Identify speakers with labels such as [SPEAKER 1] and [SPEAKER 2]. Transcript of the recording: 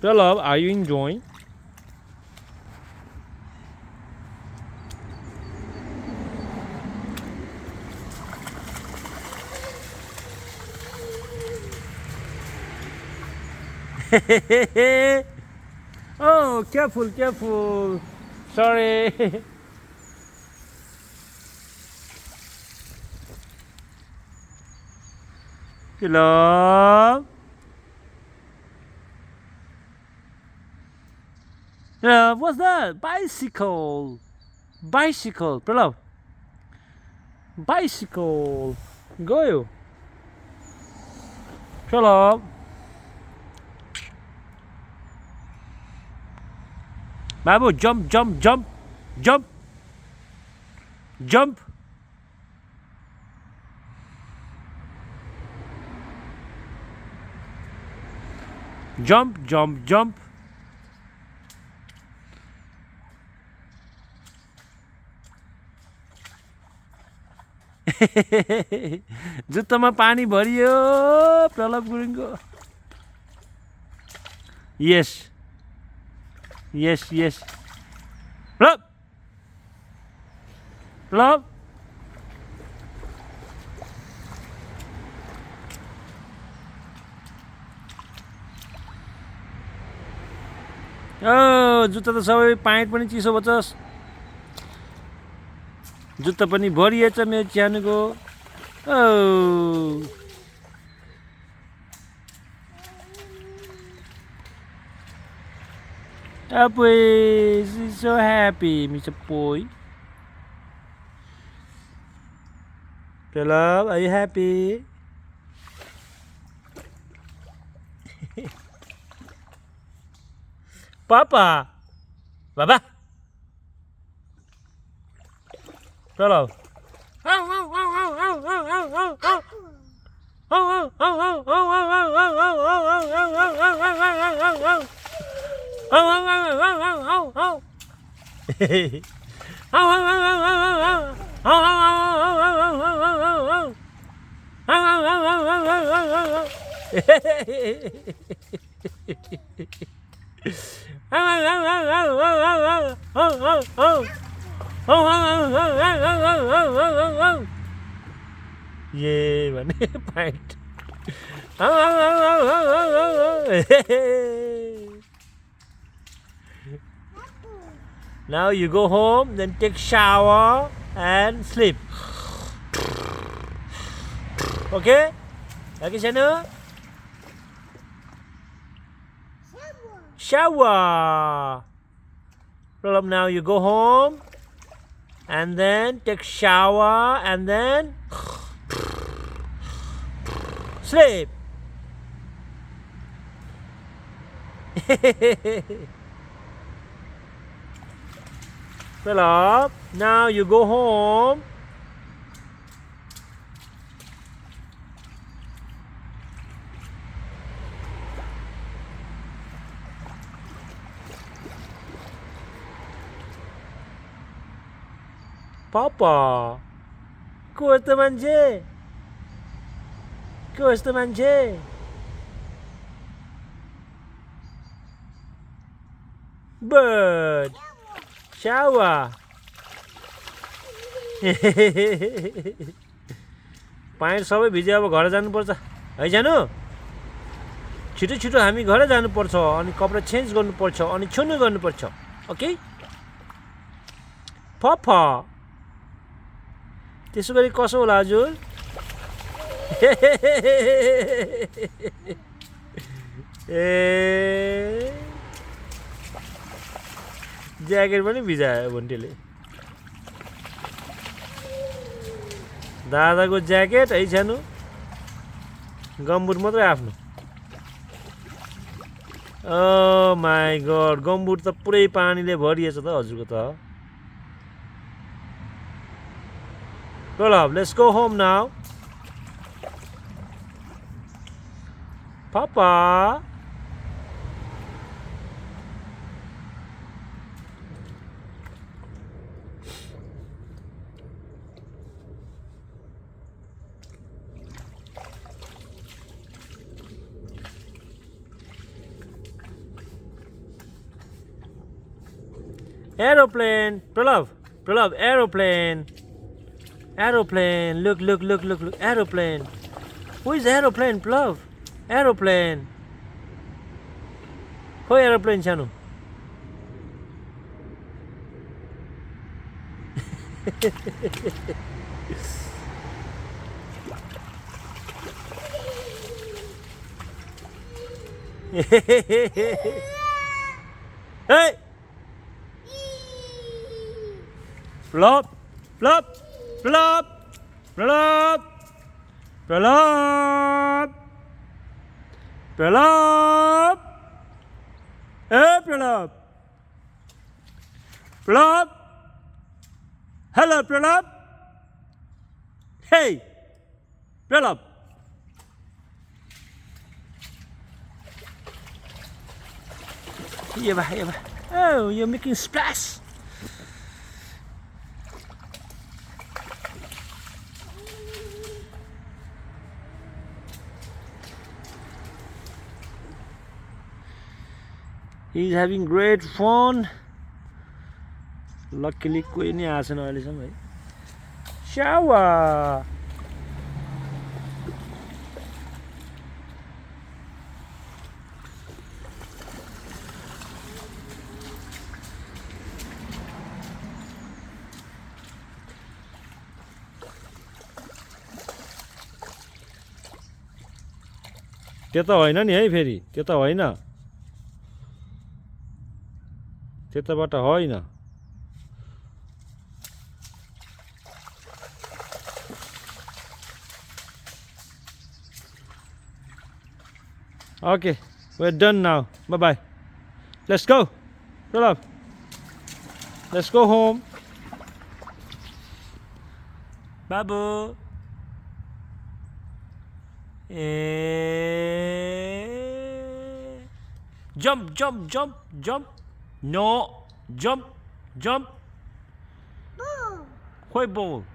[SPEAKER 1] Praluv, are you enjoying? Oh, careful, careful. Sorry. Hello. What's that? Bicycle. Bicycle. Praluv. Bicycle. Go you. Praluv. Babu, jump, jump, jump, jump, jump. Jump, jump, jump. जुत्तामा पानी भरियो प्रलभ गुरुङको yes yes yes प्रलभ प्रलभ जुत्ता त सबै pant पनि चिसो बचोस् जुत्ता पनि भरिएछ मेरो च्यानुको boy, she's so happy, Mr. Boy. Praluv, are you happy? Papa, Baba. Praluv. ये भने pant Now you go home, then take shower and sleep. Okay? Lagi sana? Shower. Praluv, now you go home and then take shower and then sleep. Praluv, now you go home. Papa, ko yस्तो मान्छे को यस्तो मान्छे bird shower pant सबै भिजे अब घर जानुपर्छ है जानु छिटो छिटो हामी घर जानुपर्छ अनि कपडा चेन्ज गर्नुपर्छ अनि छुनु गर्नुपर्छ ओके पापा त्यसो गरी कसो होला हजुर ए ज्याकेट पनि भिजायो भुन्टेले दादाको ज्याकेट है सानो गम्बुट मात्रै आफ्नो ओ माई गॉड गम्बुट त पुरै पानीले भरिएछ त हजुरको त Praluv, let's go home now. Papa. Aeroplane. Praluv, aeroplane. Aeroplane. Look. Aeroplane. Who is aeroplane, Praluv? Aeroplane. Who aeroplane, Chanu? Hey! Praluv! Praluv! Praluv! Praluv! Praluv! Praluv! Hey, Praluv! Praluv! Hello, Praluv! Hey! Praluv! Here, here. Oh, you're making splash! He's having great fun. Luckily, कोही नहीं आएछ अहिलेसम्म है. Shower. त्यो त होइन नि है फेरि त्यो त होइन त्यताबाट होइन Okay, we're done now. Bye bye. Let's go. Praluv. Let's go home. Babu. Jump. No. Jump.
[SPEAKER 2] Boo.
[SPEAKER 1] Why ball?